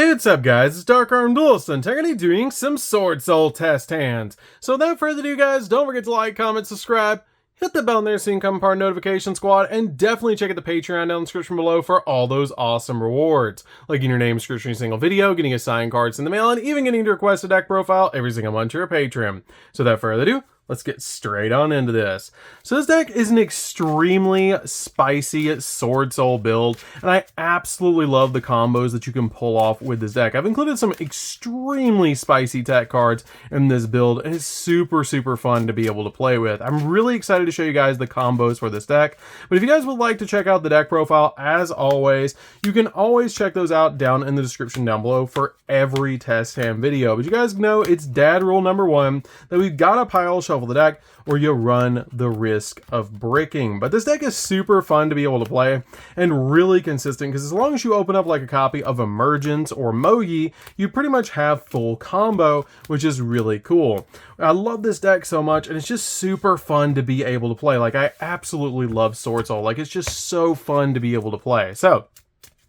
Hey, what's up guys, it's DarkArmedDuelist and today I'm going to be doing some Swordsoul test hands. So without further ado guys, don't forget to like, comment, subscribe, hit the bell in there so you can become part of Notification Squad, and definitely check out the Patreon down in the description below for all those awesome rewards. Like getting your name description in a single video, getting assigned cards in the mail, and even getting to request a deck profile every single month to your Patreon. So without further ado, let's get straight on into this. So this deck is an extremely spicy Swordsoul build, and I absolutely love the combos that you can pull off with this deck. I've included some extremely spicy tech cards in this build, and it's super fun to be able to play with. I'm really excited to show you guys the combos for this deck, but if you guys would like to check out the deck profile, as always, you can always check those out down in the description down below for every test hand video. But you guys know it's dad rule number one that we've got to pile shuffle the deck or you run the risk of bricking. But this deck is super fun to be able to play and really consistent because as long as you open up like a copy of Emergence or Mogi, you pretty much have full combo, which is really cool. I love this deck so much and it's just super fun to be able to play. Like I absolutely love Swordsoul. Like it's just so fun to be able to play. So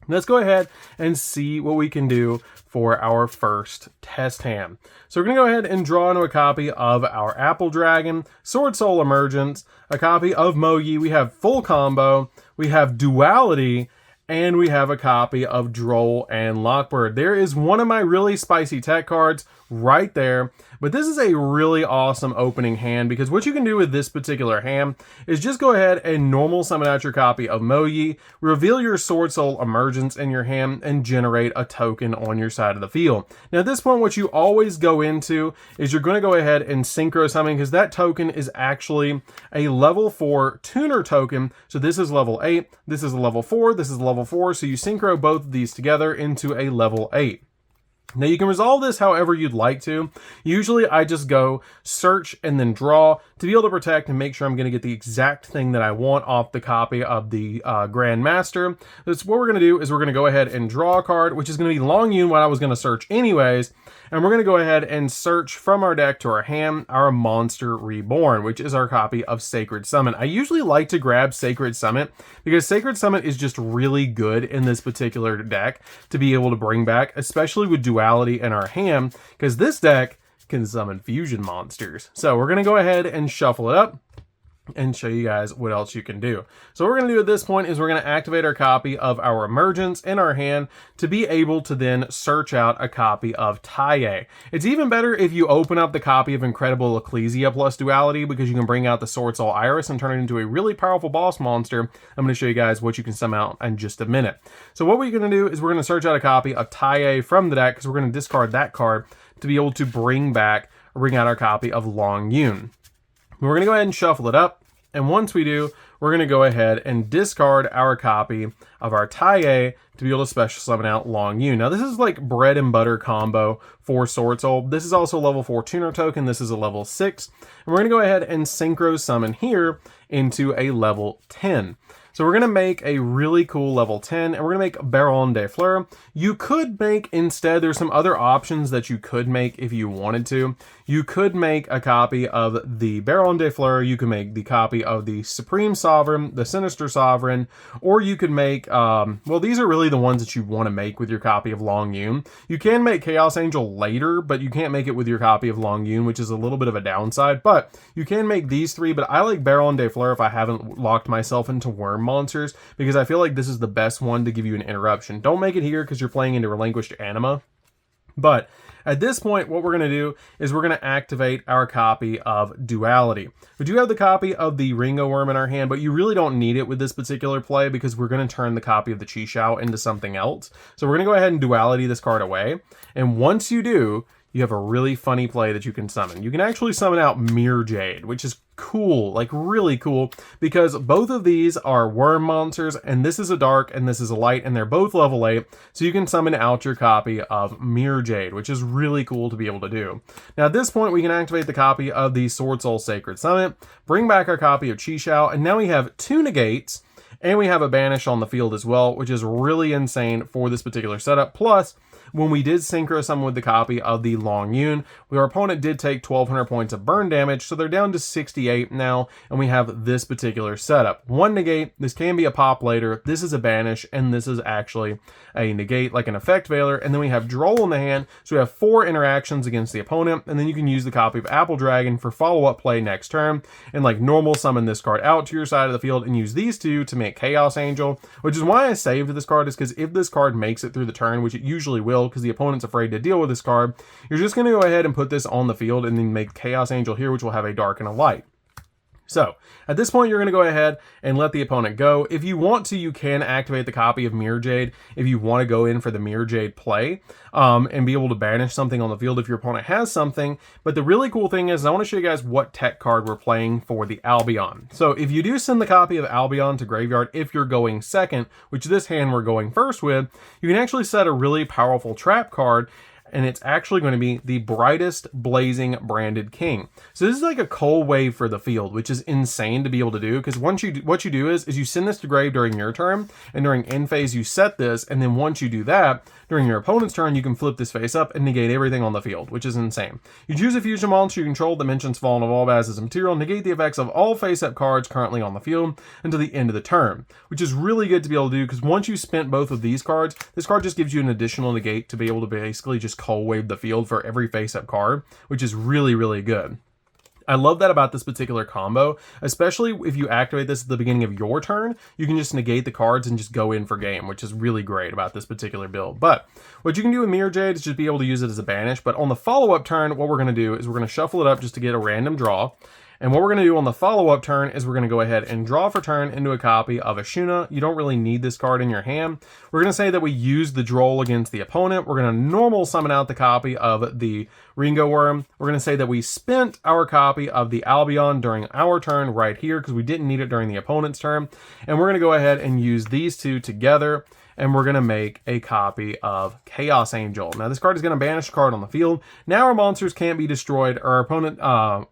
let's go ahead and see what we can do for our first test hand. So we're going to go ahead and draw into a copy of our Apple Dragon, Swordsoul Emergence, a copy of Mogi. We have full combo, we have Duality, and we have a copy of Droll and Lockbird. There is one of my really spicy tech cards right there, but this is a really awesome opening hand because what you can do with this particular hand is just go ahead and normal summon out your copy of Mogi, reveal your Swordsoul Emergence in your hand, and generate a token on your side of the field. Now at this point, what you always go into is you're going to go ahead and synchro summon because that token is actually a level 4 tuner token. So this is level 8, this is a level 4, this is level 4, so you synchro both of these together into a level 8. Now you can resolve this however you'd like to. Usually I just go search and then draw to be able to protect and make sure I'm going to get the exact thing that I want off the copy of the Grandmaster. That's what we're going to do is we're going to go ahead and draw a card, which is going to be Long Yun, what I was going to search anyways. And we're going to go ahead and search from our deck to our hand our Monster Reborn, which is our copy of Sacred Summit. I usually like to grab Sacred Summit because Sacred Summit is just really good in this particular deck to be able to bring back, especially with Duality in our hand, because this deck can summon fusion monsters. So we're going to go ahead and shuffle it up and show you guys what else you can do. So what we're going to do at this point is we're going to activate our copy of our Emergence in our hand to be able to then search out a copy of Taiye. It's even better if you open up the copy of Incredible Ecclesia plus Duality because you can bring out the Swordsoul Iris and turn it into a really powerful boss monster. I'm going to show you guys what you can summon out in just a minute. So what we're going to do is we're going to search out a copy of Taiye from the deck because we're going to discard that card to be able to bring out our copy of Long Yun. We're going to go ahead and shuffle it up, and once we do, we're going to go ahead and discard our copy of our Taiye to be able to special summon out Long Yun. Now this is like bread and butter combo for Swordsoul. This is also a level 4 tuner token. This is a level 6. And we're going to go ahead and synchro summon here into a level 10. So we're going to make a really cool level 10, and we're going to make Baron de Fleur. You could make instead, there's some other options that you could make if you wanted to. You could make a copy of the Baron de Fleur, you could make the copy of the Supreme Sovereign, the Sinister Sovereign, or you could make, well, these are really the ones that you want to make with your copy of Long Yun. You can make Chaos Angel later, but you can't make it with your copy of Long Yun, which is a little bit of a downside, but you can make these three, but I like Baron de Fleur if I haven't locked myself into Worm monsters because I feel like this is the best one to give you an interruption. Don't make it here because you're playing into Relinquished Anima. But at this point, what we're going to do is we're going to activate our copy of Duality. We do have the copy of the Ringo Worm in our hand, but you really don't need it with this particular play because we're going to turn the copy of the Chi-Shao into something else. So we're going to go ahead and Duality this card away. And once you do, you have a really funny play that you can summon. You can actually summon out Mirror Jade, which is cool, like really cool, because both of these are worm monsters, and this is a dark and this is a light, and they're both level 8, so you can summon out your copy of Mirror Jade, which is really cool to be able to do. Now at this point, we can activate the copy of the Swordsoul Sacred Summit, bring back our copy of Chi-Shao, and now we have 2 negates, and we have a banish on the field as well, which is really insane for this particular setup. Plus, when we did synchro summon with the copy of the Long Yun, our opponent did take 1200 points of burn damage, so they're down to 68 now, and we have this particular setup. One negate, this can be a pop later, this is a banish, and this is actually a negate, like an effect veiler, and then we have Droll in the hand, so we have 4 interactions against the opponent, and then you can use the copy of Apple Dragon for follow-up play next turn, and like normal summon this card out to your side of the field, and use these two to make Chaos Angel, which is why I saved this card, is because if this card makes it through the turn, which it usually will, because the opponent's afraid to deal with this card, you're just going to go ahead and put this on the field, and then make Chaos Angel here, which will have a dark and a light. So, at this point, you're going to go ahead and let the opponent go. If you want to, you can activate the copy of Mirror Jade if you want to go in for the Mirror Jade play and be able to banish something on the field if your opponent has something. But the really cool thing is I want to show you guys what tech card we're playing for the Albion. So, if you do send the copy of Albion to graveyard if you're going second, which this hand we're going first with, you can actually set a really powerful trap card, and it's actually going to be the Brightest Blazing Branded King. So this is like a cold wave for the field, which is insane to be able to do, because what you do is you send this to grave during your turn, and during end phase you set this, and then once you do that, during your opponent's turn, you can flip this face up and negate everything on the field, which is insane. You choose a fusion monster you control that mentions Fallen of Albaz as a material, negate the effects of all face-up cards currently on the field until the end of the turn, which is really good to be able to do, because once you spent both of these cards, this card just gives you an additional negate to be able to basically just cold wave the field for every face-up card, which is really, really good. I love that about this particular combo, especially if you activate this at the beginning of your turn, you can just negate the cards and just go in for game, which is really great about this particular build. But what you can do with Mirror Jade is just be able to use it as a banish, but on the follow-up turn, what we're going to do is we're going to shuffle it up just to get a random draw. And what we're going to do on the follow-up turn is we're going to go ahead and draw for turn into a copy of Ashuna. You don't really need this card in your hand. We're going to say that we use the Droll against the opponent. We're going to normal summon out the copy of the Ringo Worm. We're going to say that we spent our copy of the Albion during our turn right here because we didn't need it during the opponent's turn. And we're going to go ahead and use these two together, and we're going to make a copy of Chaos Angel. Now, this card is going to banish a card on the field. Now our monsters can't be destroyed. Our opponent, our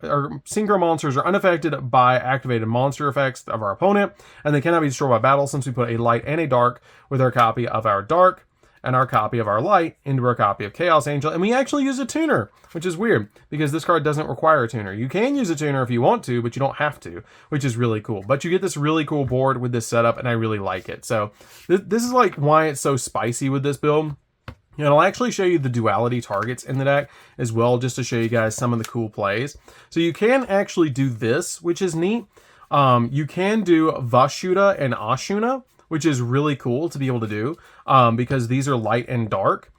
synchro monsters are unaffected by activated monster effects of our opponent, and they cannot be destroyed by battle since we put a light and a dark with our copy of our dark and our copy of our light into our copy of Chaos Angel. And we actually use a tuner, which is weird because this card doesn't require a tuner. You can use a tuner if you want to, but you don't have to, which is really cool. But you get this really cool board with this setup, and I really like it. So this is like why it's so spicy with this build. And I'll actually show you the duality targets in the deck as well, just to show you guys some of the cool plays. So you can actually do this, which is neat. You can do Vashuda and Ashuna, which is really cool to be able to do because these are light and dark.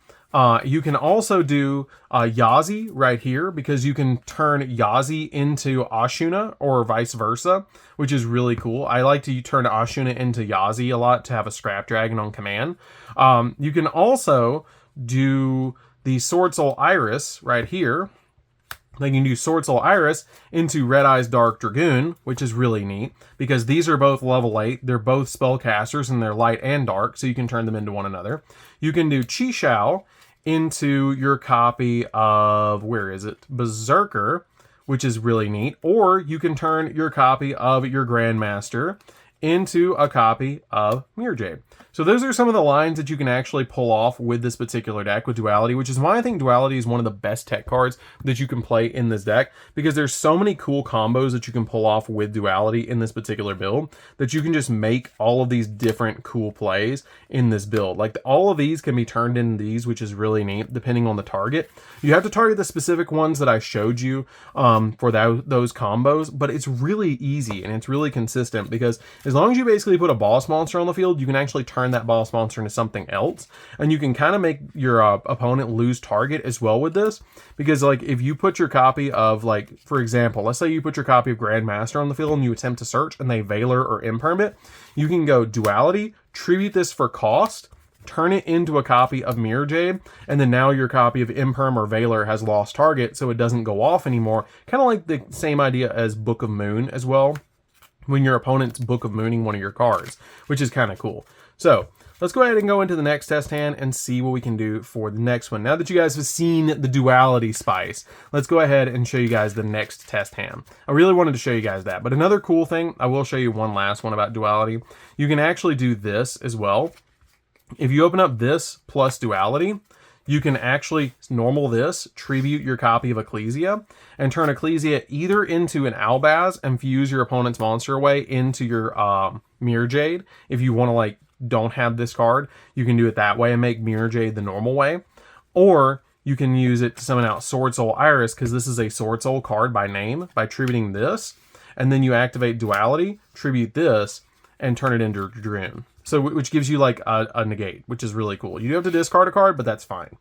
You can also do Yazi right here because you can turn Yazi into Ashuna or vice versa, which is really cool. I like to turn Ashuna into Yazi a lot to have a Scrap Dragon on command. You can also do the Swordsoul Iris right here. Then you can do Swordsoul Iris into Red Eyes Dark Dragoon, which is really neat because these are both level 8. They're both spellcasters and they're light and dark, so you can turn them into one another. You can do Chi-Shao into your copy of, where is it? Berserker, which is really neat. Or you can turn your copy of your Grandmaster into a copy of Mirror Jade. So those are some of the lines that you can actually pull off with this particular deck with Duality, which is why I think Duality is one of the best tech cards that you can play in this deck, because there's so many cool combos that you can pull off with Duality in this particular build that you can just make all of these different cool plays in this build. Like all of these can be turned into these, which is really neat depending on the target. You have to target the specific ones that I showed you for those combos, but it's really easy and it's really consistent because as long as you basically put a boss monster on the field, you can actually turn that boss monster into something else, and you can kind of make your opponent lose target as well with this, because like if you put your copy of, like for example, let's say you put your copy of Grandmaster on the field and you attempt to search and they Veiler or Impermit, you can go Duality, tribute this for cost, turn it into a copy of Mirror Jade, and then now your copy of Imperm or Veiler has lost target, so it doesn't go off anymore. Kind of like the same idea as Book of Moon as well, when your opponent's Book of Mooning one of your cards, which is kind of cool. So let's go ahead and go into the next test hand and see what we can do for the next one. Now that you guys have seen the Duality spice, let's go ahead and show you guys the next test hand. I really wanted to show you guys that, but another cool thing, I will show you one last one about Duality. You can actually do this as well. If you open up this plus Duality, you can actually normal this, tribute your copy of Ecclesia, and turn Ecclesia either into an Albaz and fuse your opponent's monster away into your Mirror Jade. If you want to, like, don't have this card, you can do it that way and make Mirror Jade the normal way. Or you can use it to summon out Swordsoul Iris, because this is a Swordsoul card by name, by tributing this, and then you activate Duality, tribute this, and turn it into Dragoon. So, which gives you like a negate, which is really cool. You do have to discard a card, but that's fine.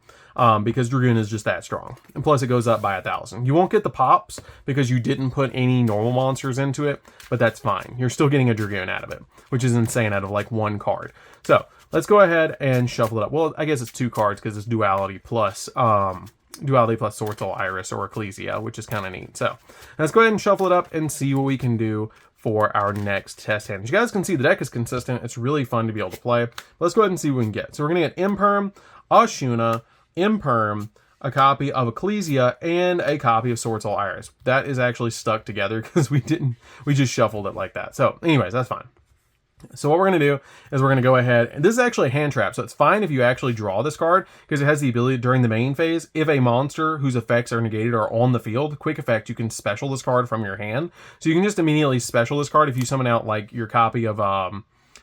Because Dragoon is just that strong. And plus it goes up by 1,000. You won't get the pops because you didn't put any normal monsters into it, but that's fine. You're still getting a Dragoon out of it, which is insane out of like one card. So, let's go ahead and shuffle it up. Well, I guess it's 2 cards because it's Duality plus Swordsoul Iris or Ecclesia, which is kind of neat. So, let's go ahead and shuffle it up and see what we can do for our next test hand. As you guys can see, the deck is consistent. It's really fun to be able to play. Let's go ahead and see what we can get. So we're going to get Imperm, Ashuna, Imperm, a copy of Ecclesia, and a copy of Swordsoul Iris. That is actually stuck together because we just shuffled it like that. So anyways, that's fine. So what we're going to do is we're going to go ahead, and this is actually a hand trap, so it's fine if you actually draw this card, because it has the ability during the main phase, if a monster whose effects are negated are on the field, quick effect, you can special this card from your hand. So you can just immediately special this card if you summon out like your copy of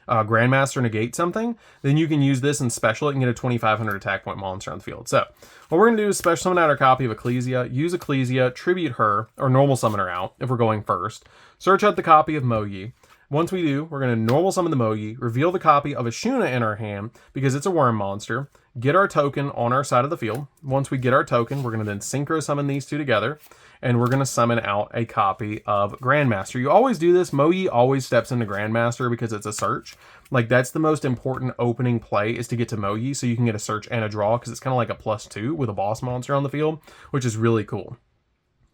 Grandmaster negate something, then you can use this and special it and get a 2,500 attack point monster on the field. So what we're going to do is special summon out our copy of Ecclesia, use Ecclesia, tribute her, or normal summon her out if we're going first, search out the copy of Moyi. Once we do, we're going to normal summon the Moyi, reveal the copy of Ashuna in our hand because it's a worm monster, get our token on our side of the field. Once we get our token, we're going to then synchro summon these two together, and we're going to summon out a copy of Grandmaster. You always do this. Moyi always steps into Grandmaster because it's a search. Like, that's the most important opening play, is to get to Moyi so you can get a search and a draw, because it's kind of like a +2 with a boss monster on the field, which is really cool.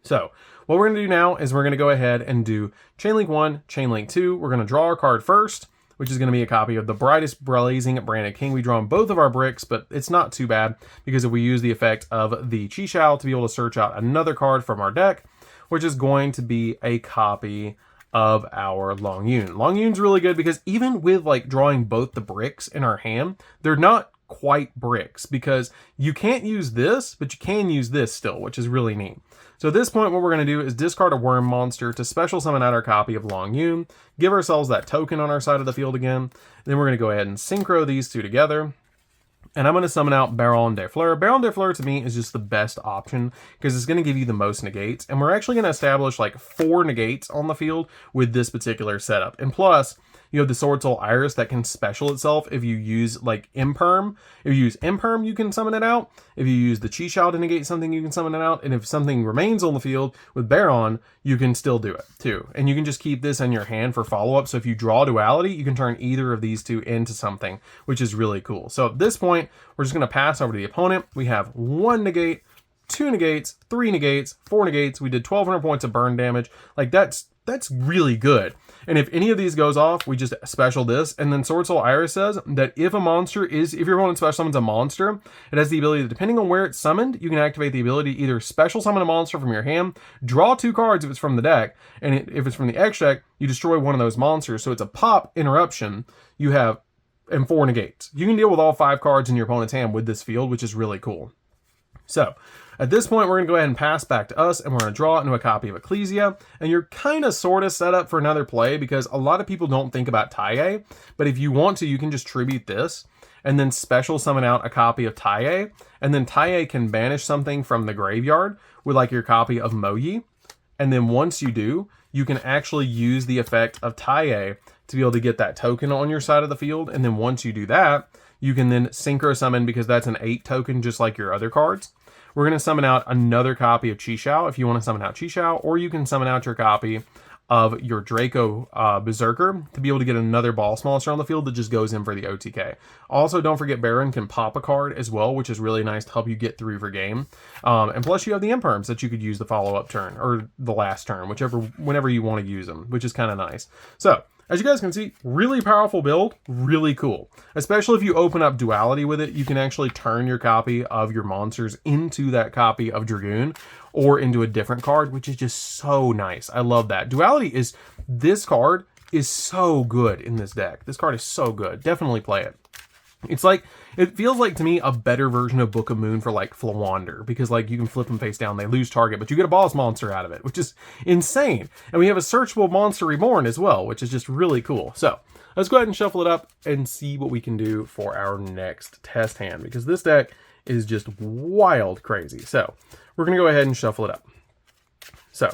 So what we're going to do now is we're going to go ahead and do Chainlink 1, Chainlink 2. We're going to draw our card first, which is going to be a copy of the Brightest Blazing Branded King. We draw on both of our bricks, but it's not too bad, because if we use the effect of the Chixiao to be able to search out another card from our deck, which is going to be a copy of our Long Yun. Long Yun's really good because even with like drawing both the bricks in our hand, they're not quite bricks, because you can't use this, but you can use this still, which is really neat. So at this point, what we're going to do is discard a worm monster to special summon out our copy of Long Yun, give ourselves that token on our side of the field again. Then we're going to go ahead and synchro these two together. And I'm going to summon out Baron de Fleur. Baron de Fleur to me is just the best option because it's going to give you the most negates. And we're actually going to establish like 4 negates on the field with this particular setup. And plus, you have the Swordsoul Iris that can special itself if you use like Imperm. If you use Imperm, you can summon it out. If you use the Chixiao to negate something, you can summon it out. And if something remains on the field with Baron, you can still do it too. And you can just keep this in your hand for follow-up. So if you draw Duality, you can turn either of these two into something, which is really cool. So at this point, we're just going to pass over to the opponent. We have 1 negate, 2 negates, 3 negates, 4 negates. We did 1,200 points of burn damage. Like that's really good. And if any of these goes off, we just special this. And then Swordsoul Iris says that if your opponent special summons a monster, it has the ability to, depending on where it's summoned, you can activate the ability to either special summon a monster from your hand, draw 2 cards if it's from the deck, and if it's from the X deck, you destroy one of those monsters. So it's a pop interruption you have, and 4 negates. You can deal with all 5 cards in your opponent's hand with this field, which is really cool. So at this point, we're going to go ahead and pass back to us, and we're going to draw into a copy of Ecclesia. And you're kind of sort of set up for another play because a lot of people don't think about Taiye. But if you want to, you can just tribute this and then special summon out a copy of Taiye. And then Taiye can banish something from the graveyard with like your copy of Moyi. And then once you do, you can actually use the effect of Taiye to be able to get that token on your side of the field. And then once you do that, you can then synchro summon, because that's an 8 token just like your other cards. We're going to summon out another copy of Chixiao if you want to summon out Chixiao, or you can summon out your copy of your Draco Berserker to be able to get another boss monster on the field that just goes in for the OTK. Also, don't forget Baron can pop a card as well, which is really nice to help you get through for game. And plus you have the Imperms that you could use the follow-up turn, or the last turn, whenever you want to use them, which is kind of nice. So as you guys can see, really powerful build, really cool. Especially if you open up Duality with it, you can actually turn your copy of your monsters into that copy of Dragoon or into a different card, which is just so nice. I love that. This card is so good in this deck. This card is so good. Definitely play it. It's like, it feels like to me a better version of Book of Moon for like Flawander, because like you can flip them face down, they lose target, but you get a boss monster out of it, which is insane. And we have a searchable monster reborn as well, which is just really cool. So let's go ahead and shuffle it up and see what we can do for our next test hand, because this deck is just wild crazy. So we're going to go ahead and shuffle it up. So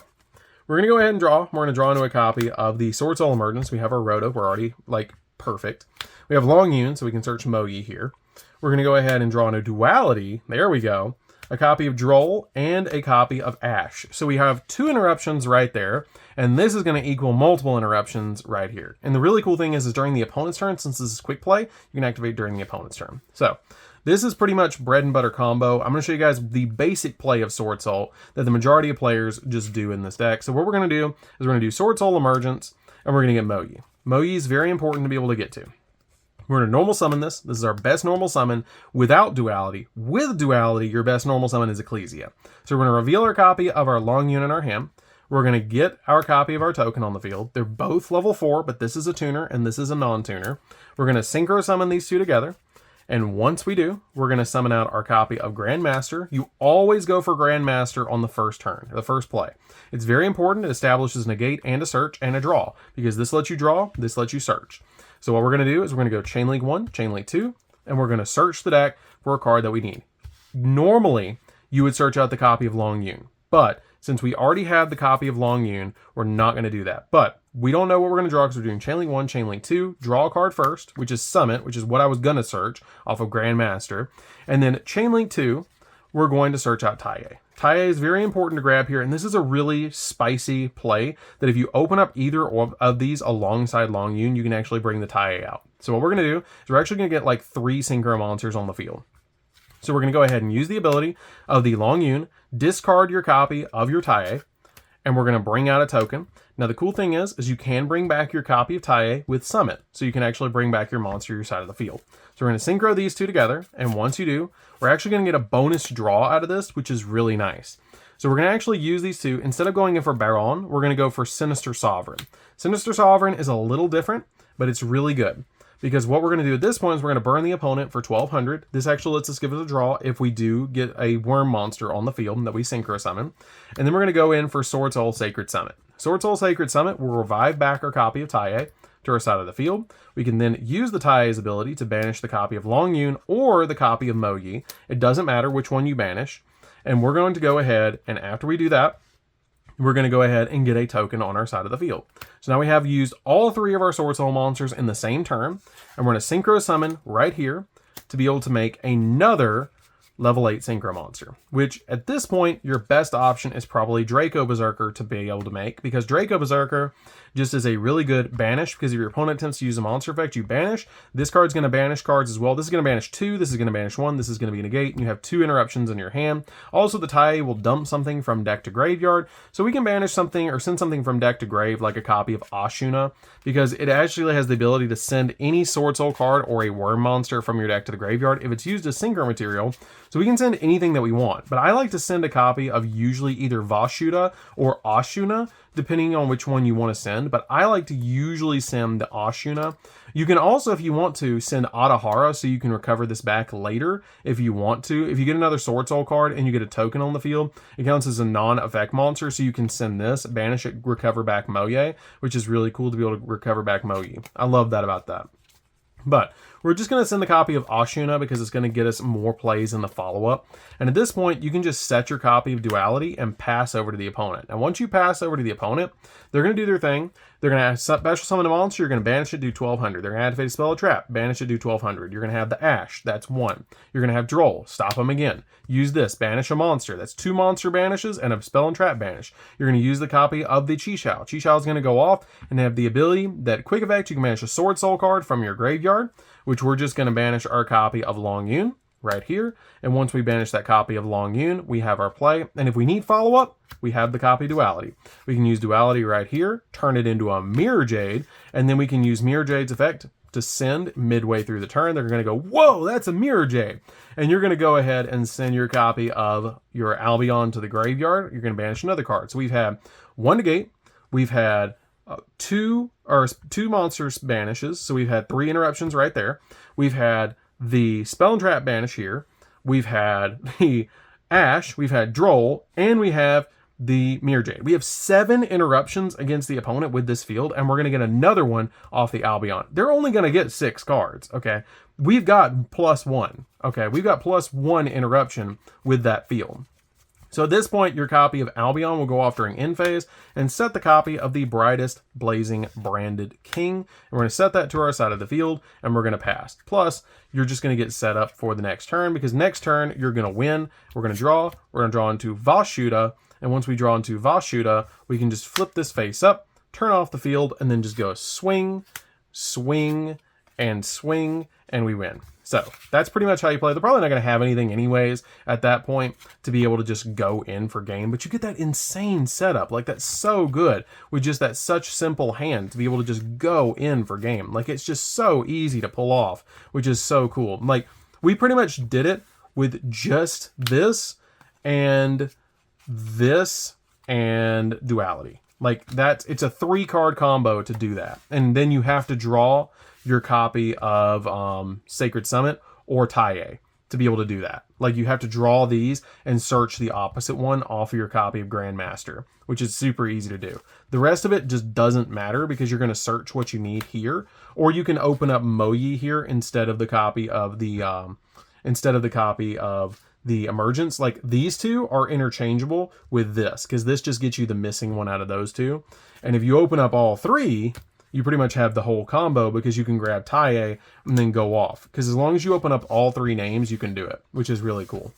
we're going to go ahead and draw. We're going to draw into a copy of the Swordsoul Emergence. We have our Roto. We're already like perfect. We have Long Yun, so we can search Mogi here. We're going to go ahead and draw into Duality. There we go. A copy of Droll and a copy of Ash. So we have 2 interruptions right there, and this is going to equal multiple interruptions right here. And the really cool thing is during the opponent's turn, since this is quick play, you can activate during the opponent's turn. So this is pretty much bread and butter combo. I'm going to show you guys the basic play of Swordsoul that the majority of players just do in this deck. So what we're going to do is we're going to do Swordsoul Emergence, and we're going to get Mogi. Mogi is very important to be able to get to. We're going to normal summon this. This is our best normal summon without duality. With duality, your best normal summon is Ecclesia. So we're going to reveal our copy of our Long Yun in our hand. We're going to get our copy of our token on the field. They're both level 4, but this is a tuner and this is a non-tuner. We're going to synchro summon these 2 together. And once we do, we're going to summon out our copy of Grandmaster. You always go for Grandmaster on the first turn, the first play. It's very important. It establishes negate and a search and a draw, because this lets you draw, this lets you search. So what we're going to do is we're going to go Chain Link 1, Chain Link 2, and we're going to search the deck for a card that we need. Normally, you would search out the copy of Long Yun, but since we already have the copy of Long Yun, we're not going to do that. But we don't know what we're going to draw because we're doing Chain Link 1, Chain Link 2, draw a card first, which is Summit, which is what I was going to search off of Grandmaster. And then Chain Link 2, we're going to search out Taiye. Taiye is very important to grab here, and this is a really spicy play that if you open up either of these alongside Long Yun, you can actually bring the Taiye out. So what we're going to do is we're actually going to get like 3 synchro monsters on the field. So we're going to go ahead and use the ability of the Long Yun, discard your copy of your Taiye, and we're going to bring out a token. Now the cool thing is you can bring back your copy of Taiye with Summit, so you can actually bring back your monster to your side of the field. So we're going to synchro these 2 together, and once you do, we're actually going to get a bonus draw out of this, which is really nice. So we're going to actually use these 2. Instead of going in for Baron, we're going to go for Sinister Sovereign. Sinister Sovereign is a little different, but it's really good. Because what we're going to do at this point is we're going to burn the opponent for 1,200. This actually lets us give us a draw if we do get a worm monster on the field that we synchro summon. And then we're going to go in for Swordsoul Sacred Summit. Swordsoul Sacred Summit will revive back our copy of Taiye to our side of the field. We can then use the Taiye's ability to banish the copy of Long Yun or the copy of Mogi. It doesn't matter which one you banish. And we're going to go ahead, and after we do that, we're going to go ahead and get a token on our side of the field. So now we have used all 3 of our Swordsoul monsters in the same turn, and we're going to synchro summon right here to be able to make another level 8 synchro monster, which at this point, your best option is probably Draco Berserker to be able to make, because Draco Berserker just is a really good banish, because if your opponent attempts to use a monster effect, you banish. This card's going to banish cards as well. This is going to banish 2, this is going to banish 1, this is going to be negate, and you have 2 interruptions in your hand. Also, the Taiye will dump something from deck to graveyard, so we can banish something or send something from deck to grave, like a copy of Ashuna, because it actually has the ability to send any Swordsoul card or a worm monster from your deck to the graveyard if it's used as synchro material. So we can send anything that we want, but I like to send a copy of usually either Vashuda or Ashuna, depending on which one you want to send, but I like to usually send the Ashuna. You can also, if you want to, send Adahara so you can recover this back later if you want to. If you get another Swordsoul card and you get a token on the field, it counts as a non-effect monster, so you can send this, banish it, recover back Moye, which is really cool to be able to recover back Moye. I love that about that. But we're just going to send the copy of Ashuna because it's going to get us more plays in the follow-up. And at this point, you can just set your copy of Duality and pass over to the opponent. And once you pass over to the opponent, they're going to do their thing. They're going to special summon a monster. You're going to banish it, do 1,200. They're going to activate a spell or trap. Banish it, do 1,200. You're going to have the Ash. That's 1. You're going to have Droll. Stop them again. Use this. Banish a monster. That's 2 monster banishes and a spell and trap banish. You're going to use the copy of the Chixiao. Chixiao is going to go off and have the ability that quick effect, you can banish a Swordsoul card from your graveyard, which we're just going to banish our copy of Long Yun right here. And once we banish that copy of Long Yun, we have our play. And if we need follow-up, we have the copy Duality. We can use Duality right here, turn it into a Mirror Jade, and then we can use Mirror Jade's effect to send midway through the turn. They're going to go, whoa, that's a Mirror Jade. And you're going to go ahead and send your copy of your Albion to the graveyard. You're going to banish another card. So we've had 1 negate. We've had 2 monsters banishes. So we've had 3 interruptions right there. We've had the Spell and Trap Banish here. We've had the Ash, we've had Droll, and we have the Mirror Jade. We have 7 interruptions against the opponent with this field, and we're going to get another one off the Albion. They're only going to get 6 cards, okay? We've got +1, okay? We've got +1 interruption with that field. So at this point, your copy of Albion will go off during end phase and set the copy of the Brightest Blazing Branded King. And we're going to set that to our side of the field, and we're going to pass. Plus, you're just going to get set up for the next turn, because next turn, you're going to win. We're going to draw. We're going to draw into Vashuda. And once we draw into Vashuda, we can just flip this face up, turn off the field, and then just go swing, swing, and swing, and we win. So that's pretty much how you play. They're probably not going to have anything anyways at that point to be able to just go in for game, but you get that insane setup. Like, that's so good with just that such simple hand to be able to just go in for game. Like, it's just so easy to pull off, which is so cool. Like, we pretty much did it with just this and Duality. Like, it's a 3-card combo to do that. And then you have to draw your copy of Sacred Summit or Taiye to be able to do that. Like, you have to draw these and search the opposite one off of your copy of Grandmaster, which is super easy to do. The rest of it just doesn't matter because you're going to search what you need here, or you can open up Moyi here instead of the copy of the Emergence. Like, these two are interchangeable with this, because this just gets you the missing one out of those two. And if you open up all 3, you pretty much have the whole combo, because you can grab Taiye and then go off. Because as long as you open up all 3 names, you can do it, which is really cool.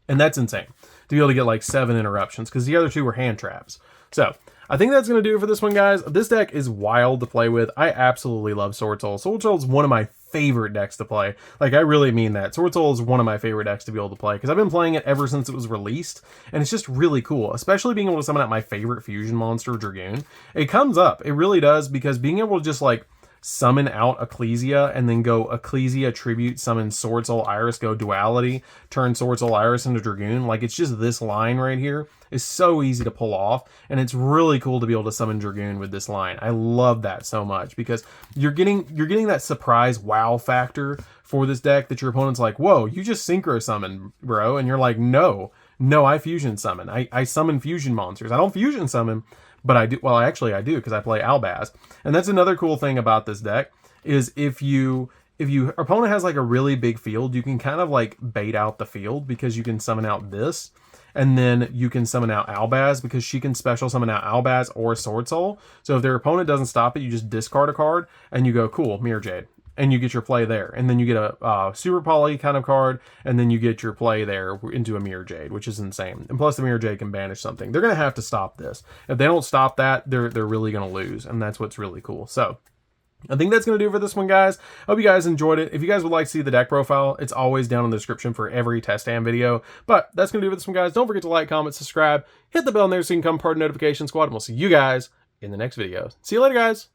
And that's insane to be able to get like 7 interruptions, because the other 2 were hand traps. So I think that's going to do it for this one, guys. This deck is wild to play with. I absolutely love Swordsoul. Swordsoul is one of my favorite decks to play. Like, I really mean that. Swordsoul is one of my favorite decks to be able to play, because I've been playing it ever since it was released, and it's just really cool, especially being able to summon out my favorite fusion monster, Dragoon. It comes up. It really does, because being able to just, like, summon out Ecclesia and then go Ecclesia Tribute, summon Swordsoul Iris, go Duality, turn Swordsoul Iris into Dragoon. Like, it's just this line right here is so easy to pull off, and it's really cool to be able to summon Dragoon with this line. I love that so much, because you're getting that surprise wow factor for this deck that your opponent's like, whoa, you just synchro summon, bro. And you're like, no, I fusion summon. I summon fusion monsters. I don't fusion summon, but I do. Well, actually I do, because I play Albaz. And that's another cool thing about this deck, is if your opponent has like a really big field, you can kind of like bait out the field, because you can summon out this, and then you can summon out Albaz, because she can special summon out Albaz or Swordsoul. So if their opponent doesn't stop it, you just discard a card and you go, cool, Mirror Jade. And you get your play there. And then you get a Super Poly kind of card, and then you get your play there into a Mirror Jade, which is insane. And plus the Mirror Jade can banish something. They're going to have to stop this. If they don't stop that, they're really going to lose. And that's what's really cool. So I think that's going to do it for this one, guys. Hope you guys enjoyed it. If you guys would like to see the deck profile, it's always down in the description for every test stand video. But that's going to do it for this one, guys. Don't forget to like, comment, subscribe, hit the bell in there so you can become part of the notification squad, and we'll see you guys in the next video. See you later, guys.